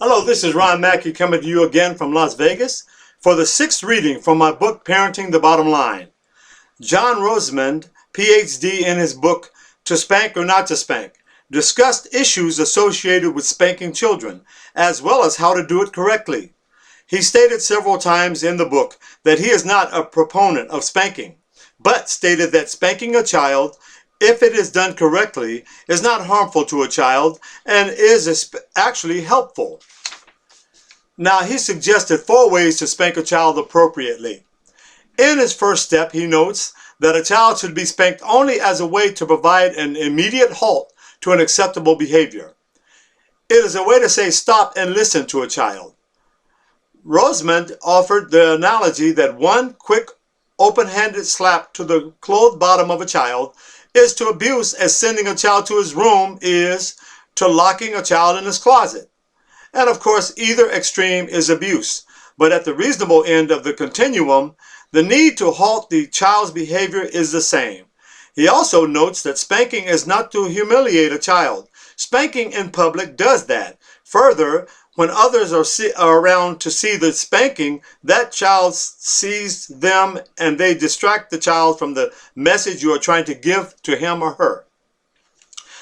Hello, this is Ron Mackey coming to you again from Las Vegas for the sixth reading from my book, Parenting the Bottom Line. John Rosemond, PhD, in his book, To Spank or Not to Spank, discussed issues associated with spanking children, as well as how to do it correctly. He stated several times in the book that he is not a proponent of spanking, but stated that spanking a child, if it is done correctly, is not harmful to a child and is actually helpful. Now, he suggested 4 ways to spank a child appropriately. In his first step, he notes that a child should be spanked only as a way to provide an immediate halt to an acceptable behavior. It is a way to say stop and listen to a child. Rosemond offered the analogy that one quick, open-handed slap to the clothed bottom of a child is to abuse as sending a child to his room is to locking a child in his closet. And of course, either extreme is abuse. But at the reasonable end of the continuum, the need to halt the child's behavior is the same. He also notes that spanking is not to humiliate a child. Spanking in public does that. Further, when others are around to see the spanking, that child sees them and they distract the child from the message you are trying to give to him or her.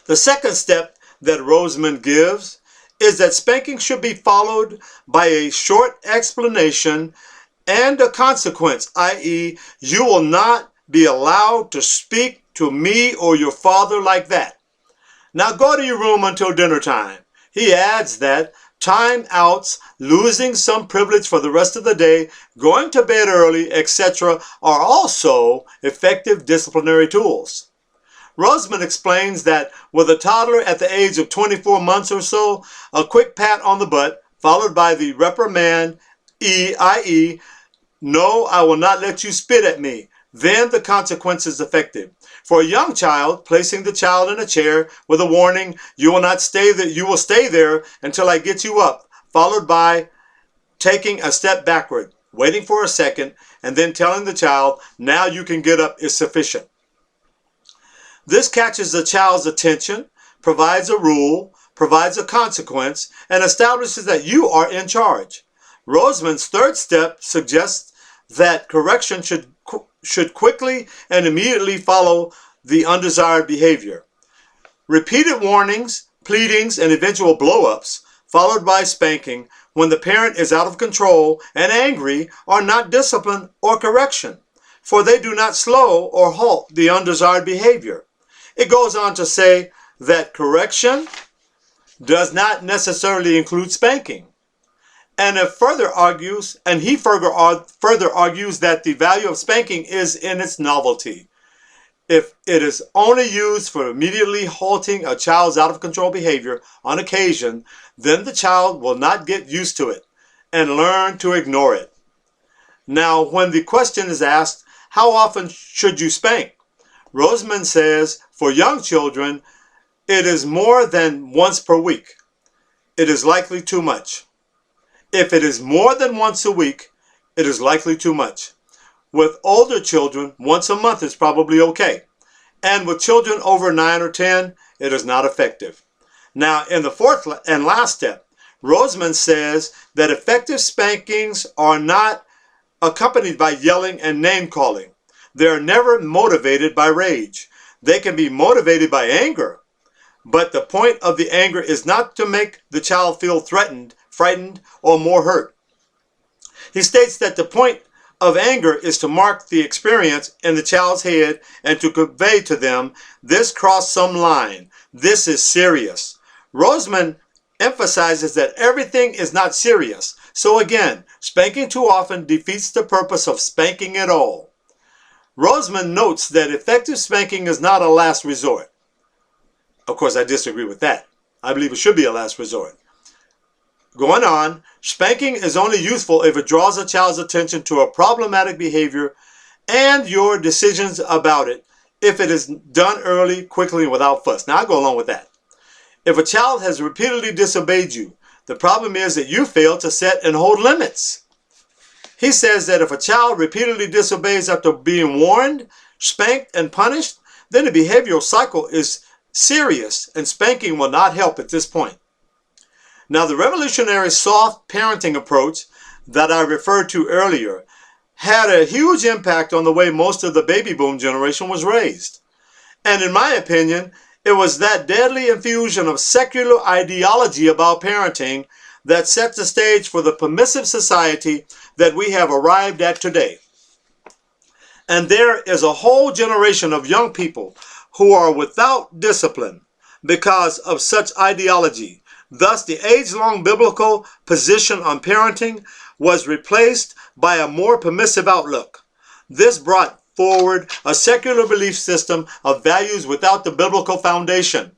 The second step that Rosemond gives is that spanking should be followed by a short explanation and a consequence, i.e., you will not be allowed to speak to me or your father like that. Now go to your room until dinner time. He adds that time-outs, losing some privilege for the rest of the day, going to bed early, etc. are also effective disciplinary tools. Rosemond explains that with a toddler at the age of 24 months or so, a quick pat on the butt, followed by the reprimand, i.e., no, I will not let you spit at me, then the consequence is effective. For a young child, placing the child in a chair with a warning, you will not stay there, you will stay there until I get you up, followed by taking a step backward, waiting for a second, and then telling the child, now you can get up, is sufficient. This catches the child's attention, provides a rule, provides a consequence, and establishes that you are in charge. Rosemond's third step suggests that correction should quickly and immediately follow the undesired behavior. Repeated warnings, pleadings, and eventual blow-ups, followed by spanking when the parent is out of control and angry, are not discipline or correction, for they do not slow or halt the undesired behavior. It goes on to say that correction does not necessarily include spanking. And he further argues that the value of spanking is in its novelty. If it is only used for immediately halting a child's out of control behavior on occasion, then the child will not get used to it and learn to ignore it. Now, when the question is asked, how often should you spank? Rosemond says, for young children, it is more than once per week. It is likely too much. If it is more than once a week, it is likely too much. With older children, once a month is probably okay. And with children over 9 or 10, it is not effective. Now, in the fourth and last step, Rosemond says that effective spankings are not accompanied by yelling and name-calling. They are never motivated by rage. They can be motivated by anger, but the point of the anger is not to make the child feel threatened, frightened, or more hurt. He states that the point of anger is to mark the experience in the child's head and to convey to them, this crossed some line, this is serious. Rosemond emphasizes that everything is not serious. So again, spanking too often defeats the purpose of spanking at all. Rosemond notes that effective spanking is not a last resort. Of course, I disagree with that. I believe it should be a last resort. Going on, spanking is only useful if it draws a child's attention to a problematic behavior and your decisions about it, if it is done early, quickly, and without fuss. Now, I go along with that. If a child has repeatedly disobeyed you, the problem is that you fail to set and hold limits. He says that if a child repeatedly disobeys after being warned, spanked, and punished, then the behavioral cycle is serious and spanking will not help at this point. Now, the revolutionary soft parenting approach that I referred to earlier had a huge impact on the way most of the baby boom generation was raised. And in my opinion, it was that deadly infusion of secular ideology about parenting that set the stage for the permissive society that we have arrived at today. And there is a whole generation of young people who are without discipline because of such ideology. Thus, the age-long biblical position on parenting was replaced by a more permissive outlook. This brought forward a secular belief system of values without the biblical foundation.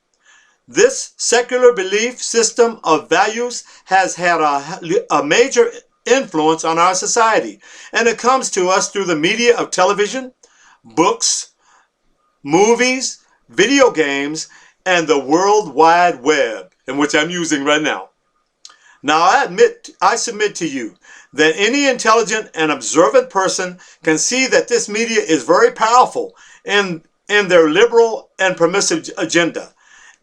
This secular belief system of values has had a major influence on our society, and it comes to us through the media of television, books, movies, video games, and the World Wide Web, in which I'm using right now. Now, I submit to you that any intelligent and observant person can see that this media is very powerful in their liberal and permissive agenda.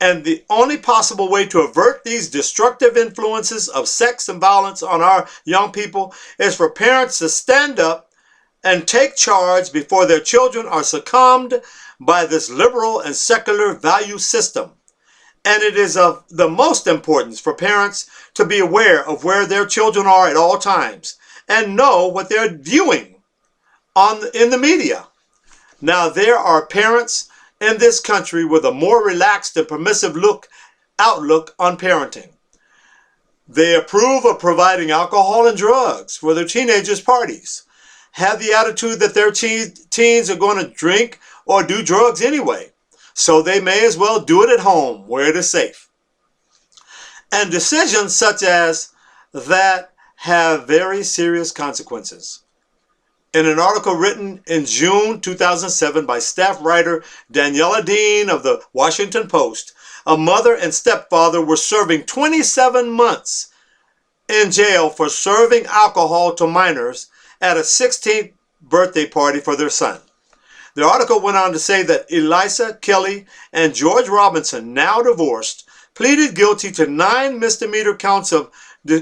And the only possible way to avert these destructive influences of sex and violence on our young people is for parents to stand up and take charge before their children are succumbed by this liberal and secular value system. And it is of the most importance for parents to be aware of where their children are at all times and know what they're viewing in the media. Now, there are parents in this country with a more relaxed and permissive outlook on parenting. They approve of providing alcohol and drugs for their teenagers' parties, have the attitude that their teens are going to drink or do drugs anyway, so they may as well do it at home where it is safe. And decisions such as that have very serious consequences. In an article written in June 2007 by staff writer Daniela Dean of the Washington Post, a mother and stepfather were serving 27 months in jail for serving alcohol to minors at a 16th birthday party for their son. The article went on to say that Elisa Kelly and George Robinson, now divorced, pleaded guilty to 9 misdemeanor counts of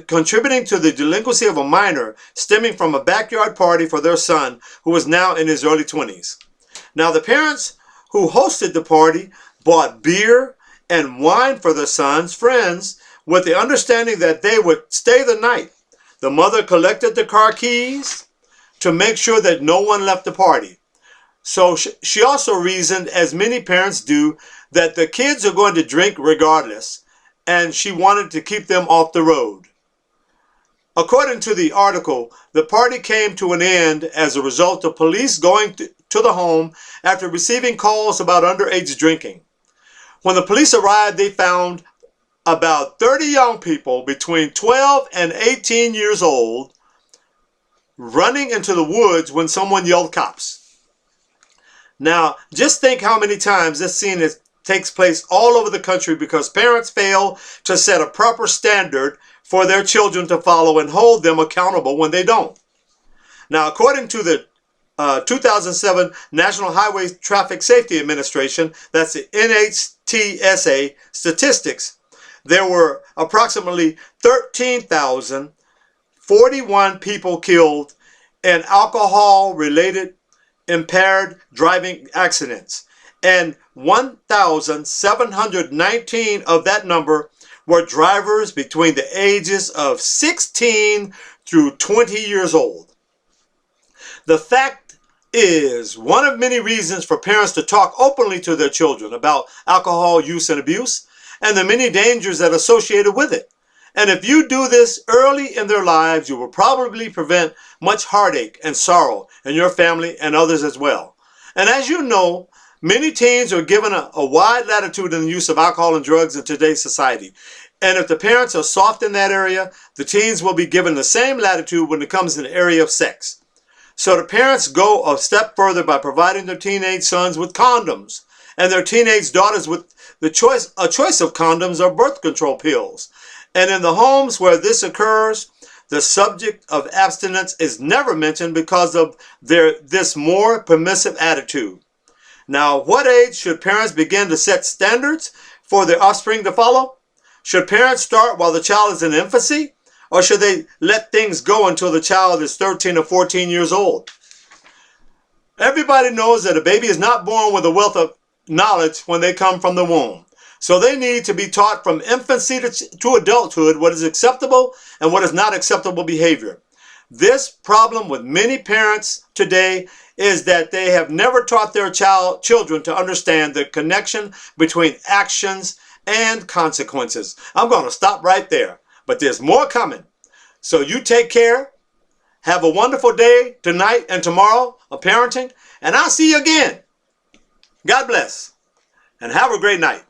contributing to the delinquency of a minor stemming from a backyard party for their son, who was now in his early 20s. Now, the parents who hosted the party bought beer and wine for their son's friends with the understanding that they would stay the night. The mother collected the car keys to make sure that no one left the party. So she also reasoned, as many parents do, that the kids are going to drink regardless, and she wanted to keep them off the road. According to the article, the party came to an end as a result of police going to the home after receiving calls about underage drinking. When the police arrived, they found about 30 young people between 12 and 18 years old running into the woods when someone yelled cops. Now, just think how many times this scene takes place all over the country because parents fail to set a proper standard for their children to follow and hold them accountable when they don't. Now, according to the 2007 National Highway Traffic Safety Administration, that's the NHTSA statistics, there were approximately 13,041 people killed in alcohol-related impaired driving accidents, and 1,719 of that number were drivers between the ages of 16 through 20 years old. The fact is one of many reasons for parents to talk openly to their children about alcohol use and abuse and the many dangers that are associated with it. And if you do this early in their lives, you will probably prevent much heartache and sorrow in your family and others as well. And as you know, many teens are given a wide latitude in the use of alcohol and drugs in today's society. And if the parents are soft in that area, the teens will be given the same latitude when it comes to the area of sex. So the parents go a step further by providing their teenage sons with condoms and their teenage daughters with a choice of condoms or birth control pills. And in the homes where this occurs, the subject of abstinence is never mentioned because of this more permissive attitude. Now, what age should parents begin to set standards for their offspring to follow? Should parents start while the child is in infancy, or should they let things go until the child is 13 or 14 years old? Everybody knows that a baby is not born with a wealth of knowledge when they come from the womb. So they need to be taught from infancy to adulthood what is acceptable and what is not acceptable behavior. This problem with many parents today is that they have never taught their children to understand the connection between actions and consequences. I'm going to stop right there, but there's more coming. So you take care. Have a wonderful day tonight and tomorrow of parenting, and I'll see you again. God bless, and have a great night.